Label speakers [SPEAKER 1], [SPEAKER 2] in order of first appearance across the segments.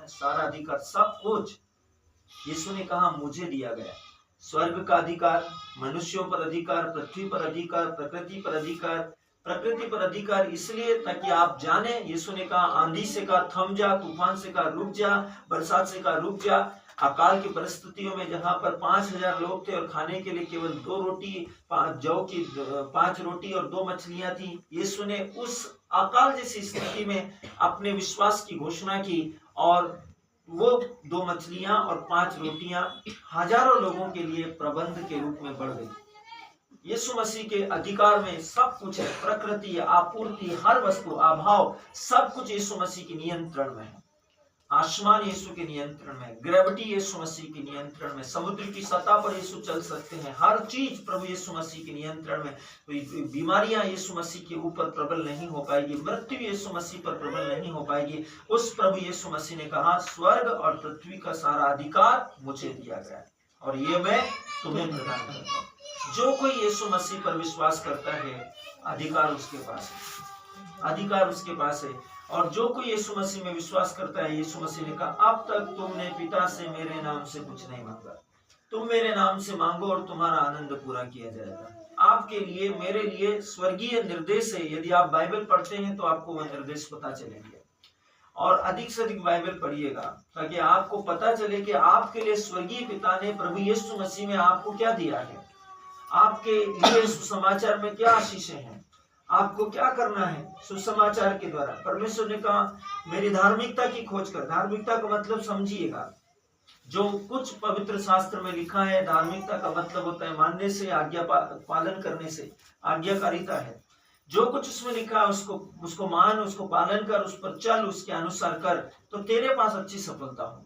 [SPEAKER 1] है, सारा अधिकार, सब कुछ यीशु ने कहा मुझे दिया गया। स्वर्ग का अधिकार, मनुष्यों पर अधिकार, पृथ्वी पर अधिकार, प्रकृति पर अधिकार। प्रकृति पर अधिकार इसलिए ताकि आप जाने, यीशु ने कहा आंधी से कहा थम जा, तूफान से कहा रुक जा, बरसात से कहा रुक जा। अकाल की परिस्थितियों में जहां पर 5000 लोग थे और खाने के लिए केवल 2 रोटी, 5 रोटी और 2 मछलियां थी, यीशु ने उस अकाल जैसी स्थिति में अपने विश्वास की घोषणा की और वो 2 मछलियां और 5 रोटियां हजारों लोगों के लिए प्रबंध के रूप में बढ़ गई। यीशु मसीह के अधिकार में सब कुछ है, प्रकृति, आपूर्ति, हर वस्तु, अभाव, सब कुछ यीशु मसीह के नियंत्रण में है। आसमान यीशु के नियंत्रण में, ग्रेविटी यीशु मसीह के नियंत्रण में, समुद्र की सतह पर यीशु चल सकते हैं, हर चीज प्रभु यीशु मसीह के नियंत्रण में। बीमारियां यीशु मसीह के ऊपर प्रबल नहीं हो पाएगी, मृत्यु यीशु मसीह पर प्रबल नहीं हो पाएगी। उस प्रभु यीशु मसीह ने कहा स्वर्ग और पृथ्वी का सारा अधिकार मुझे दिया गया है और ये मैं तुम्हें प्रदान करता हूं। जो कोई यीशु मसीह पर विश्वास करता है, अधिकार उसके पास है, अधिकार उसके पास है। और जो कोई यीशु मसीह में विश्वास करता है, यीशु मसीह ने कहा अब तक तुमने पिता से मेरे नाम से कुछ नहीं मांगा, तुम मेरे नाम से मांगो और तुम्हारा आनंद पूरा किया जाएगा। आपके लिए, मेरे लिए स्वर्गीय निर्देश है। यदि आप बाइबल पढ़ते हैं तो आपको वह निर्देश पता चलेंगे और अधिक से अधिक बाइबल पढ़िएगा ताकि आपको पता चले कि आपके लिए स्वर्गीय पिता ने प्रभु यीशु मसीह में आपको क्या दिया है, आपके लिए सुसमाचार में क्या आशीषें हैं, आपको क्या करना है सुसमाचार के द्वारा। परमेश्वर ने कहा मेरी धार्मिकता की खोज कर। धार्मिकता का मतलब समझिएगा, जो कुछ पवित्र शास्त्र में लिखा है, धार्मिकता का मतलब होता है मानने से, आज्ञा पालन करने से, आज्ञाकारिता है। जो कुछ उसमें लिखा है उसको मान, उसको पालन कर, उस पर चल, उसके अनुसार कर, तो तेरे पास अच्छी सफलता हो।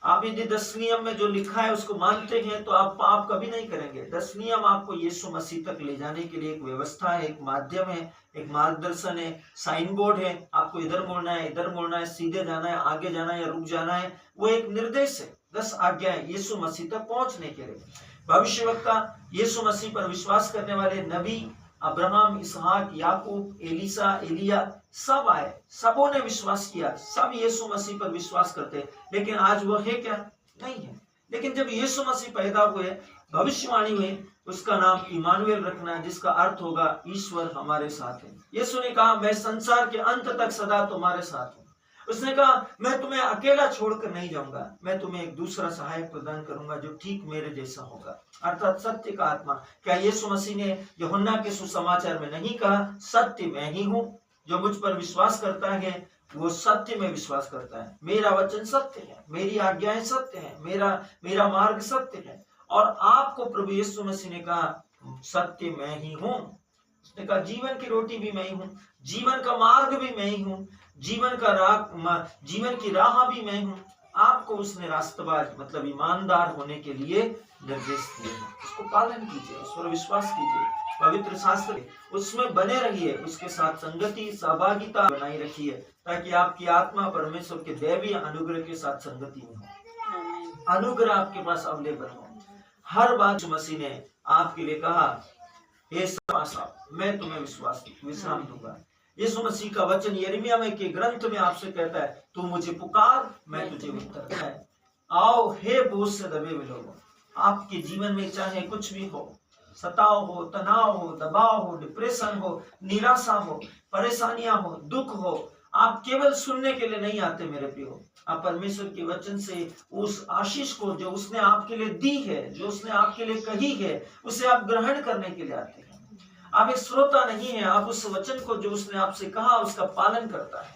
[SPEAKER 1] आप यदि 10 नियम में जो लिखा है उसको मानते हैं तो आप पाप कभी नहीं करेंगे। 10 नियम आपको यीशु मसीह तक ले जाने के लिए एक व्यवस्था है, एक माध्यम है, एक मार्गदर्शन है, साइन बोर्ड है। आपको इधर मुड़ना है, इधर मुड़ना है, सीधे जाना है, आगे जाना है या रुक जाना है, वो एक निर्देश है। 10 आज्ञाएं यीशु मसीह तक पहुंचने के लिए। भविष्यवक्ता, यीशु मसीह पर विश्वास करने वाले नबी, अब्राहम, इसहाक, याकूब, एलिसा, एलिया, सब आए, सबों ने विश्वास किया, सब यीशु मसीह पर विश्वास करते। लेकिन आज वो है क्या? नहीं है। लेकिन जब यीशु मसीह पैदा हुए, भविष्यवाणी हुई, उसका नाम इमानुएल रखना है, जिसका अर्थ होगा ईश्वर हमारे साथ है। यीशु ने कहा मैं संसार के अंत तक सदा तुम्हारे साथ हूं। उसने कहा मैं तुम्हें अकेला छोड़कर नहीं जाऊंगा, मैं तुम्हें एक दूसरा सहायक प्रदान करूंगा जो ठीक मेरे जैसा होगा, अर्थात सत्य का आत्मा। क्या यीशु मसीह ने यूहन्ना के सुसमाचार में नहीं कहा सत्य मैं ही हूं, जो मुझ पर विश्वास करता है वो सत्य में विश्वास करता है, मेरा वचन सत्य है, मेरी आज्ञाएं सत्य है, मेरा मार्ग सत्य है। और आपको प्रभु यीशु मसीह ने कहा सत्य मैं ही हूं। उसने कहा जीवन की रोटी भी मैं ही हूं, जीवन का मार्ग भी मैं ही हूं, जीवन की राह भी मैं हूं। आपको उसने रास्तबाज मतलब ईमानदार होने के लिए निर्देश दिए हैं। उसको पालन कीजिए, उस पर विश्वास कीजिए, पवित्र शास्त्र उसमें बने रहिए, उसके साथ संगति, सहभागिता बनाई रखिए ताकि आपकी आत्मा परमेश्वर के दैवीय अनुग्रह के साथ संगति में हो, अनुग्रह आपके पास अवेलेबल हो। हर बात मसीह ने आपके लिए कहा हे साहब मैं तुम्हें विश्राम दूंगा। यीशु मसीह का वचन यिर्मयाह में के ग्रंथ में आपसे कहता है तू मुझे पुकार मैं तुझे उत्तर दूंगा। आओ हे बोझ से दबे हुए लोगों, आपके जीवन में चाहे कुछ भी हो, सताव हो, तनाव हो, दबाव हो, डिप्रेशन हो, निराशा हो, परेशानियां हो, दुख हो, आप केवल सुनने के लिए नहीं आते मेरे प्रियो, आप परमेश्वर के वचन से उस आशीष को जो उसने आपके लिए दी है, जो उसने आपके लिए कही है, उसे आप ग्रहण करने के लिए आते हैं। आप एक श्रोता नहीं है, आप उस वचन को जो उसने आपसे कहा उसका पालन करता है।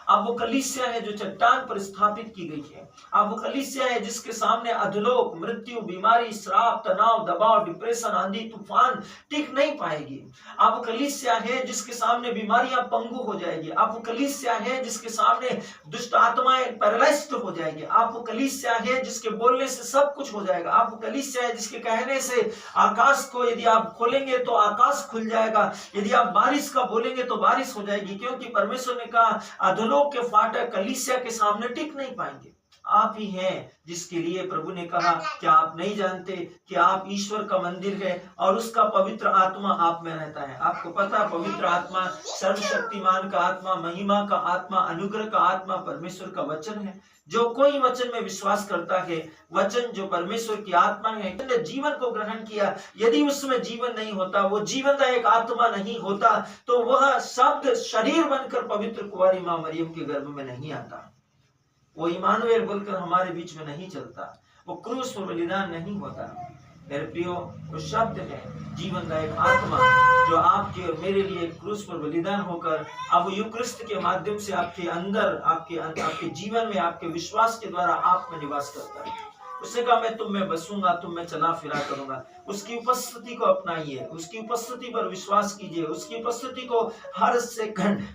[SPEAKER 1] आप वो कलीसिया है जो चट्टान पर स्थापित की गई है। आप वो कलीसिया है जिसके सामने अधोलोक, मृत्यु, बीमारी, श्राप, तनाव, दबाव, डिप्रेशन, आंधी तूफान टिक नहीं पाएगी। आप वो कलीसिया है जिसके सामने बीमारियां पंगु हो जाएगी। आप वो कलीसिया है जिसके सामने दुष्ट आत्माएं पैरालाइज्ड हो जाएगी। आप वो कलीसिया है जिसके बोलने से सब कुछ हो जाएगा। आप वो कलीसिया है जिसके कहने से आकाश को यदि आप खोलेंगे तो आकाश खुल जाएगा, यदि आप बारिश का बोलेंगे तो बारिश हो जाएगी, क्योंकि परमेश्वर ने कहा अधोलोक के फाटक कलीसिया के सामने टिक नहीं पाएंगे। आप ही हैं जिसके लिए प्रभु ने कहा क्या आप नहीं जानते कि आप ईश्वर का मंदिर है और उसका पवित्र आत्मा आप में रहता है। आपको पता पवित्र आत्मा सर्वशक्तिमान का आत्मा, महिमा का आत्मा, अनुग्रह का आत्मा परमेश्वर का वचन है। जो कोई वचन में विश्वास करता है, वचन जो परमेश्वर की आत्मा है, जीवन को ग्रहण किया, यदि उसमें जीवन नहीं होता, वो जीवनदायक आत्मा नहीं होता, तो वह शब्द शरीर बनकर पवित्र कुंवारी मां मरियम के गर्भ में नहीं आता। वो इमानुएल बोलकर हमारे बीच में नहीं चलता, वो क्रूस पर बलिदान नहीं होता। मेरे प्रियो, वो शब्द है जीवनदायक आत्मा जो आपके और मेरे लिए क्रूस पर बलिदान होकर अब यूक्रिस्ट के माध्यम से आपके अंदर, आपके जीवन में, आपके विश्वास के द्वारा आप में निवास करता है। उसने कहा मैं तुम में बसूंगा, तुम में चला फिरा करूंगा। उसकी उपस्थिति को अपनाइए, उसकी उपस्थिति पर विश्वास कीजिए, उसकी उपस्थिति को हर सेकंड,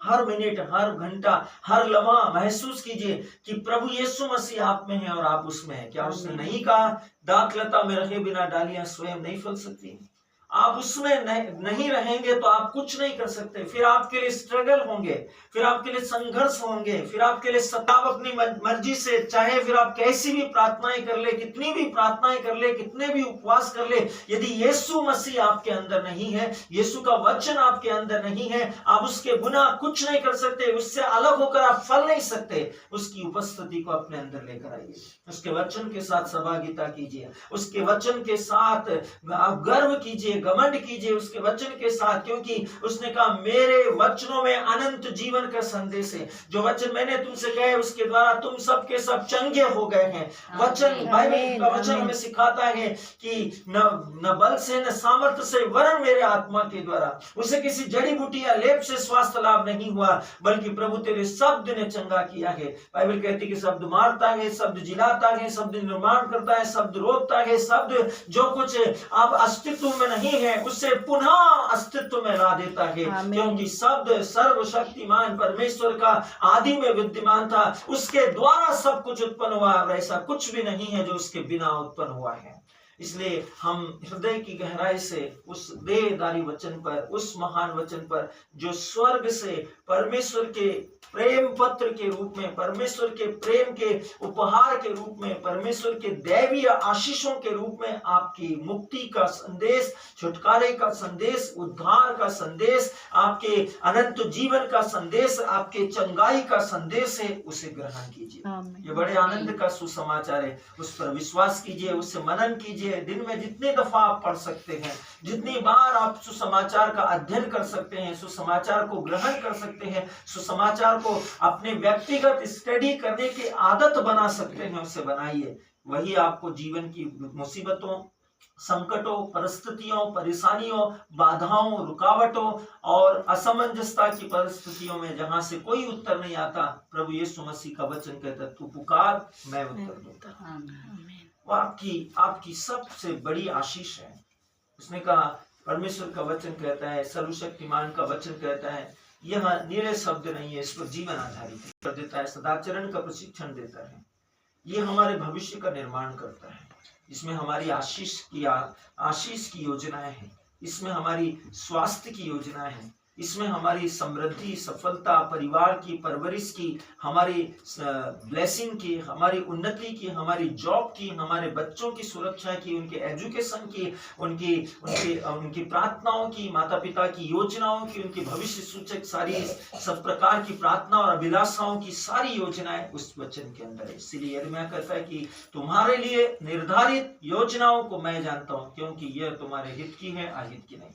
[SPEAKER 1] हर मिनट, हर घंटा, हर लम्हा महसूस कीजिए कि प्रभु यीशु मसीह आप में है और आप उसमें है। क्या उसने नहीं कहा दाखलता में रखे बिना डालियां स्वयं नहीं फल सकती? आप उसमें नहीं रहेंगे तो आप कुछ नहीं कर सकते। फिर आपके लिए स्ट्रगल होंगे, फिर आपके लिए संघर्ष होंगे, फिर आपके लिए आप अपनी मर्जी से, चाहे फिर आप कैसी भी प्रार्थनाएं कर ले, कितनी भी प्रार्थनाएं कर ले, कितने भी उपवास कर ले, यदि यीशु मसीह आपके अंदर नहीं है, यीशु का वचन आपके अंदर नहीं है, आप उसके बिना कुछ नहीं कर सकते, उससे अलग होकर आप फल नहीं सकते। उसकी उपस्थिति को अपने अंदर लेकर आइए, उसके वचन के साथ सहभागिता कीजिए, उसके वचन के साथ आप गर्व कीजिए, घमंड कीजिए उसके वचन के साथ, क्योंकि उसने कहा मेरे वचनों में अनंत जीवन का संदेश है। जो वचन मैंने तुमसे कहे उसके द्वारा तुम सब के सब चंगे हो गए हैं। वचन, बाइबल का वचन हमें सिखाता है कि न बल से न सामर्थ्य से, वरन मेरे आत्मा के द्वारा। उसे किसी जड़ी बूटी या लेप से स्वास्थ्य लाभ नहीं हुआ, बल्कि प्रभु तेरे शब्द ने चंगा किया है। बाइबल कहती है कि शब्द मारता है, शब्द जिलाता है, शब्द निर्माण करता है, शब्द रोकता है, शब्द जो कुछ अब अस्तित्व में नहीं है उसे पुनः अस्तित्व में ला देता है, क्योंकि शब्द सर्वशक्तिमान परमेश्वर का आदि में विद्यमान था, उसके द्वारा सब कुछ उत्पन्न हुआ और ऐसा कुछ भी नहीं है जो उसके बिना उत्पन्न हुआ है। इसलिए हम हृदय की गहराई से उस देहधारी वचन पर, उस महान वचन पर जो स्वर्ग से परमेश्वर के प्रेम पत्र के रूप में, परमेश्वर के प्रेम के उपहार के रूप में, परमेश्वर के दैवीय आशीषों के रूप में आपकी मुक्ति का संदेश, छुटकारे का संदेश, उद्धार का संदेश, आपके अनंत जीवन का संदेश, आपके चंगाई का संदेश है, उसे ग्रहण कीजिए। ये बड़े आनंद का सुसमाचार है, उस पर विश्वास कीजिए, उससे मनन कीजिए। दिन में जितने दफा आप पढ़ सकते हैं, जितनी बार आप सुसमाचार का अध्ययन कर सकते हैं, सुसमाचार को ग्रहण कर सकते हैं, सुसमाचार को अपने व्यक्तिगत स्टडी करने की आदत बना सकते हैं, उसे बनाइए। वही आपको जीवन की मुसीबतों, संकटों, परिस्थितियों, परेशानियों, बाधाओं, रुकावटों और असमंजसता की परिस्थितियों में जहां से कोई उत्तर नहीं आता, प्रभु यीशु मसीह का वचन कहता है तू पुकार मैं उत्तर दूंगा। वो आपकी सबसे बड़ी आशीष है। उसने कहा, परमेश्वर का वचन कहता है, सर्वशक्तिमान का वचन कहता है, यह निरे शब्द नहीं है, इस पर जीवन आधारित कर देता है, सदाचरण का प्रशिक्षण देता है, ये हमारे भविष्य का निर्माण करता है। इसमें हमारी आशीष की योजनाएं हैं, इसमें हमारी स्वास्थ्य की योजनाएं हैं, इसमें हमारी समृद्धि, सफलता, परिवार की परवरिश की, हमारी ब्लेसिंग की, हमारी उन्नति की, हमारी जॉब की, हमारे बच्चों की सुरक्षा की, उनके एजुकेशन की, उनकी प्रार्थनाओं की, माता पिता की योजनाओं की, उनकी भविष्य सूचक सारी सब प्रकार की प्रार्थना और अभिलाषाओं की सारी योजनाएं उस वचन के अंदर है। इसलिए यिर्मयाह कहता है कि तुम्हारे लिए निर्धारित योजनाओं को मैं जानता हूं, क्योंकि यह तुम्हारे हित की है, अहित की नहीं।